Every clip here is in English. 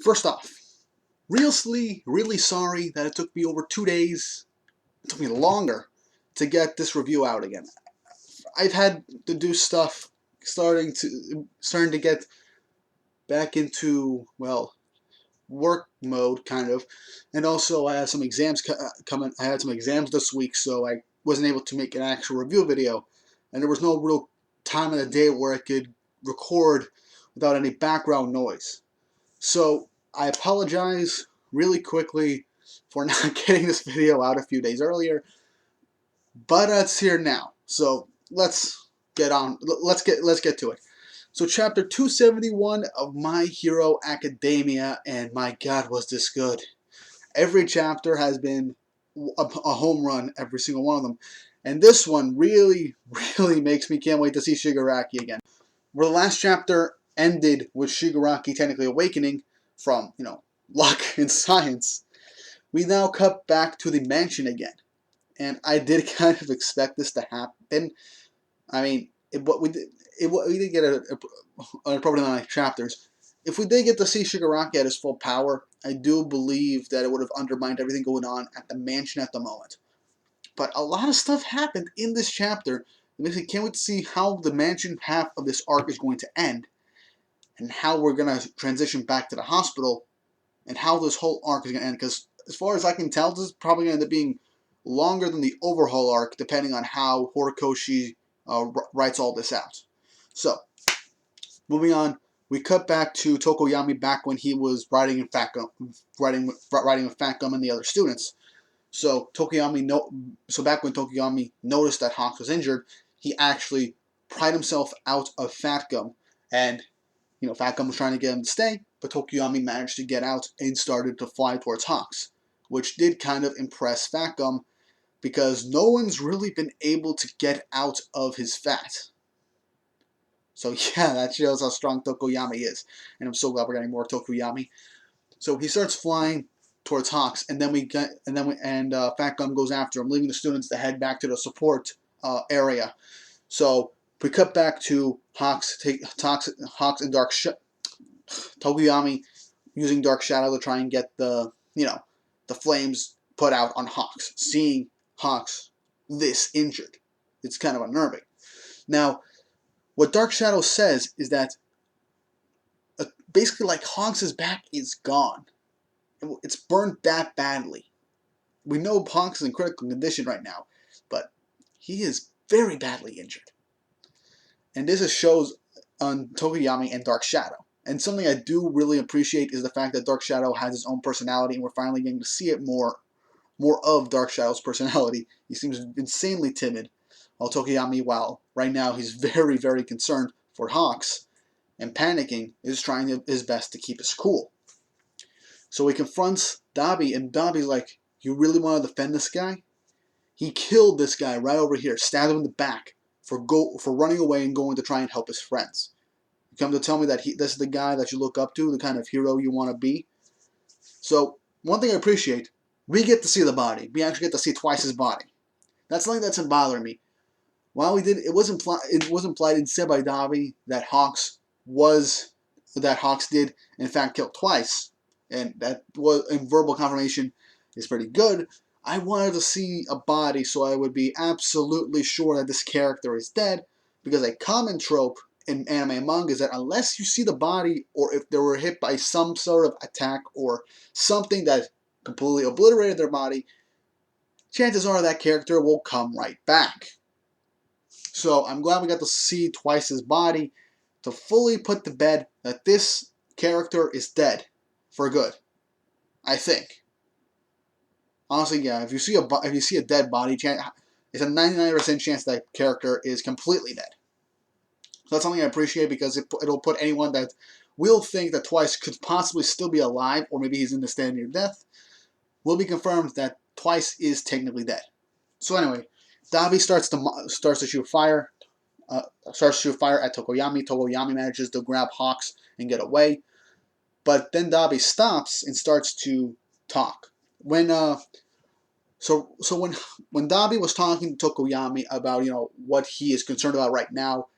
First off, really sorry that it took me over 2 days. It took me longer to get this review out again. I've had to do stuff starting to get back into, well, work mode kind of, and also I had some exams coming. I had some exams this week, so I wasn't able to make an actual review video, and there was no real time in the day where I could record without any background noise. So I apologize really quickly for not getting this video out a few days earlier, but it's here now. So let's get on. Let's get to it. So chapter 271 of My Hero Academia, and my God, was this good. Every chapter has been a home run, every single one of them. And this one really makes me can't wait to see Shigaraki again. Where the last chapter ended with Shigaraki technically awakening from, luck and science, we now cut back to the mansion again. And I did kind of expect this to happen. I mean, we did get an appropriate amount of chapters. If we did get to see Shigaraki at his full power, I do believe that it would have undermined everything going on at the mansion at the moment. But a lot of stuff happened in this chapter. It makes me can't wait to see how the mansion half of this arc is going to end, and how we're going to transition back to the hospital, and how this whole arc is going to end. Because as far as I can tell, this is probably going to end up being longer than the overhaul arc, depending on how Horikoshi writes all this out. So, moving on, we cut back to Tokoyami back when he was riding with Fat Gum and the other students. So back when Tokoyami noticed that Hawks was injured, he actually pried himself out of Fat Gum, and Fat Gum was trying to get him to stay, but Tokoyami managed to get out and started to fly towards Hawks, which did kind of impress Fat Gum, because no one's really been able to get out of his fat. So yeah, that shows how strong Tokoyami is, and I'm so glad we're getting more Tokoyami. So he starts flying towards Hawks, and then Fat Gum goes after him, leaving the students to head back to the support area. So we cut back to Hawks and Tokoyami using Dark Shadow to try and get the flames put out on Hawks. Seeing Hawks this injured, it's kind of unnerving. Now, what Dark Shadow says is that basically, like, Hawks' back is gone. It's burned that badly. We know Hawks is in critical condition right now, but he is very badly injured. And this shows on Tokoyami and Dark Shadow. And something I do really appreciate is the fact that Dark Shadow has his own personality, and we're finally getting to see it more of Dark Shadow's personality. He seems insanely timid, while Tokoyami, right now he's very concerned for Hawks and panicking, is trying his best to keep his cool. So he confronts Dabi, and Dabi's like, "You really want to defend this guy? He killed this guy right over here, stabbed him in the back for running away and going to try and help his friends. You come to tell me that this is the guy that you look up to, the kind of hero you want to be?" So one thing I appreciate, we get to see the body. We actually get to see twice his body. That's something that's been bothering me. While it was implied instead by Dabi that Hawks did in fact kill twice, and that was in verbal confirmation is pretty good. I wanted to see a body so I would be absolutely sure that this character is dead, because a common trope in anime and manga is that unless you see the body, or if they were hit by some sort of attack or something that completely obliterated their body, chances are that character will come right back. So I'm glad we got to see twice his body to fully put to bed that this character is dead for good. I think. Honestly, yeah. If you see a dead body, it's a 99% chance that character is completely dead. So that's something I appreciate, because it'll put anyone that will think that Twice could possibly still be alive, or maybe he's in the stand near death, will be confirmed that Twice is technically dead. So anyway, Dabi starts to shoot fire. Starts to shoot fire at Tokoyami. Tokoyami manages to grab Hawks and get away, but then Dabi stops and starts to talk. When Dabi was talking to Tokoyami about what he is concerned about right now,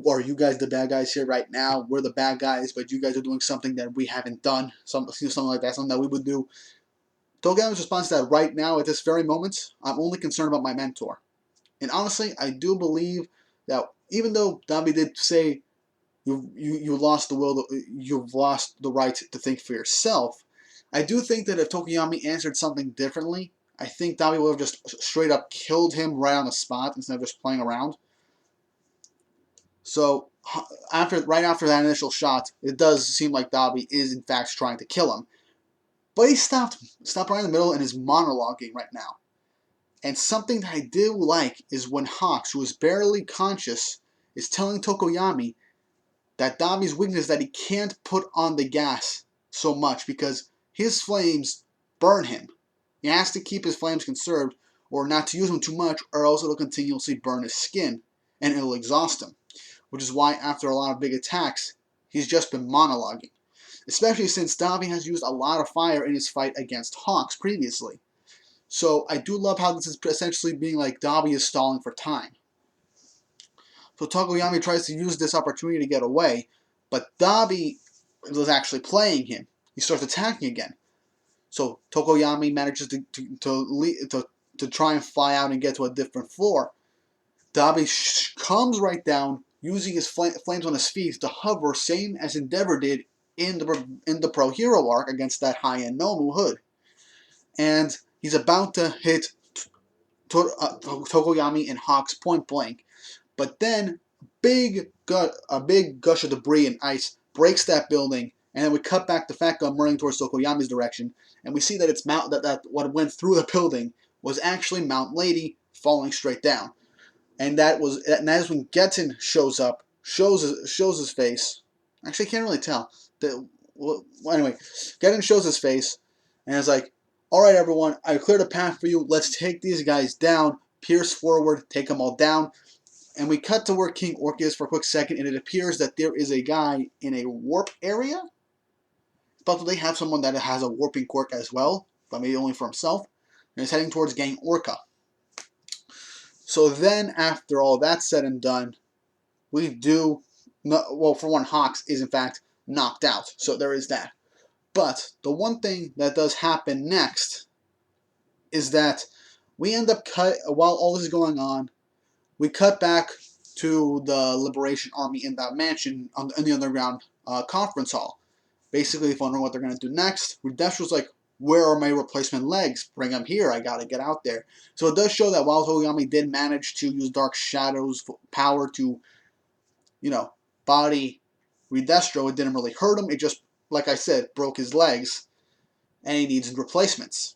Are you guys the bad guys here right now? We're the bad guys, but you guys are doing something that we haven't done. Something like that, something that we would do. Tokoyami's response to that right now, at this very moment, I'm only concerned about my mentor. And honestly, I do believe that even though Dabi did say you lost the will, you've lost the right to think for yourself, I do think that if Tokoyami answered something differently, I think Dabi would have just straight up killed him right on the spot instead of just playing around. So right after that initial shot, it does seem like Dabi is in fact trying to kill him. But he stopped right in the middle and is monologuing right now. And something that I do like is when Hawks, who is barely conscious, is telling Tokoyami that Dabi's weakness is that he can't put on the gas so much because his flames burn him. He has to keep his flames conserved or not to use them too much, or else it'll continuously burn his skin and it'll exhaust him. Which is why after a lot of big attacks, he's just been monologuing. Especially since Dabi has used a lot of fire in his fight against Hawks previously. So I do love how this is essentially being like Dabi is stalling for time. So Tokoyami tries to use this opportunity to get away, but Dabi was actually playing him. He starts attacking again. So Tokoyami manages to try and fly out and get to a different floor. Dabi comes right down, using his flames on his feet to hover, same as Endeavor did in the Pro Hero arc against that high-end Nomu hood. And he's about to hit Tokoyami and Hawks point blank. But then a big gush of debris and ice breaks that building, and then we cut back the Fat Gun running towards Tokoyami's direction, and we see that that what went through the building was actually Mount Lady falling straight down. And that is when Getten shows up, shows his face. Actually, I can't really tell. Well, anyway, Getten shows his face, and is like, "All right, everyone, I cleared a path for you. Let's take these guys down. Pierce forward, take them all down." And we cut to where King Orc is for a quick second, and it appears that there is a guy in a warp area. But they have someone that has a warping quirk as well, but maybe only for himself, and is heading towards Gang Orca. So then, after all that's said and done, we do, well, for one, Hawks is in fact knocked out, so there is that. But the one thing that does happen next is that we end up while all this is going on, we cut back to the Liberation Army in that mansion in the underground conference hall. Basically wondering what they're going to do next. Redestro's like, "Where are my replacement legs? Bring them here. I got to get out there." So it does show that while Tokoyami did manage to use Dark Shadow's power to, body Redestro, it didn't really hurt him. It just, like I said, broke his legs, and he needs replacements.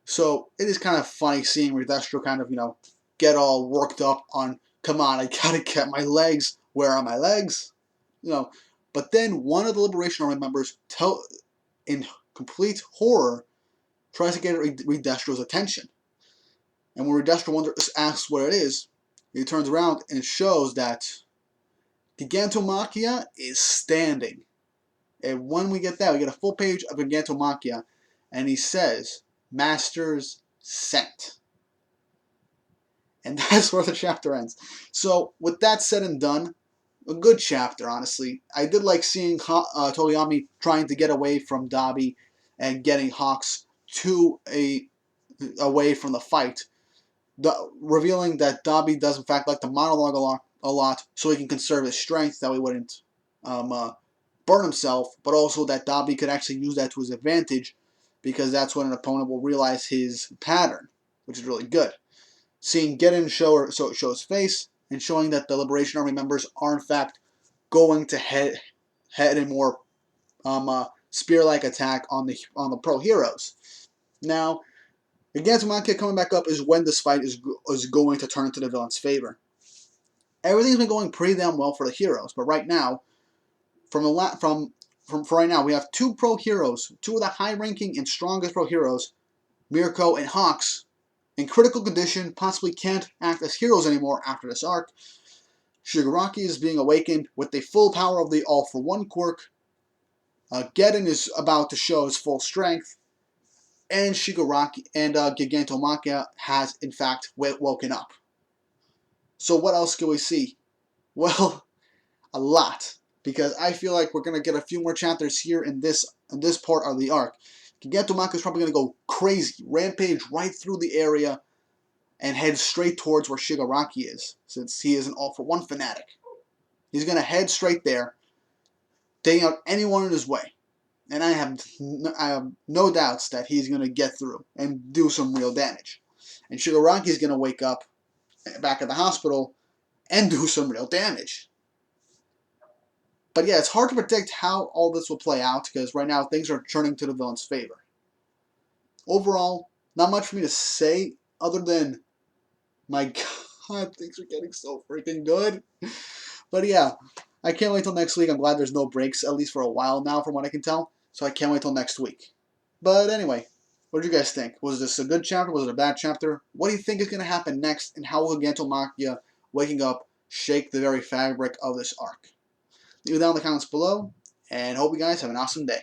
So it is kind of funny seeing Redestro kind of, get all worked up on, "Come on, I gotta get my legs. Where are my legs?" But then one of the Liberation Army members, in complete horror, tries to get Redestro's attention. And when Redestro asks what it is, he turns around and shows that Gigantomachia is standing. And when we get that, we get a full page of Gigantomachia, and he says, "Masters sent." And that's where the chapter ends. So, with that said and done, a good chapter, honestly. I did like seeing Tokoyami trying to get away from Dabi and getting Hawks away from the fight. Revealing that Dabi does in fact like to monologue a lot so he can conserve his strength, that he wouldn't burn himself, but also that Dabi could actually use that to his advantage, because that's when an opponent will realize his pattern, which is really good. Seeing Getten show his face, and showing that the Liberation Army members are in fact going to head a more spear-like attack on the pro heroes. Now, Gigantomachia coming back up is when this fight is going to turn into the villain's favor. Everything's been going pretty damn well for the heroes, but right now, for right now, we have two pro heroes, two of the high-ranking and strongest pro heroes, Mirko and Hawks, in critical condition, possibly can't act as heroes anymore after this arc. Shigaraki is being awakened with the full power of the All-for-One quirk. Getten is about to show his full strength. And Shigaraki and Gigantomachia has, in fact, woken up. So what else can we see? Well, a lot. Because I feel like we're going to get a few more chapters here in this part of the arc. Gigantomachia is probably going to go crazy, rampage right through the area, and head straight towards where Shigaraki is, since he is an all-for-one fanatic. He's going to head straight there, taking out anyone in his way. And I have no doubts that he's going to get through and do some real damage. And Shigaraki's going to wake up back at the hospital and do some real damage. But yeah, it's hard to predict how all this will play out because right now things are turning to the villain's favor. Overall, not much for me to say other than, my God, things are getting so freaking good. But yeah, I can't wait till next week. I'm glad there's no breaks, at least for a while now, from what I can tell. So I can't wait till next week. But anyway, what did you guys think? Was this a good chapter? Was it a bad chapter? What do you think is going to happen next? And how will Gigantomachia waking up shake the very fabric of this arc? Leave it down in the comments below. And hope you guys have an awesome day.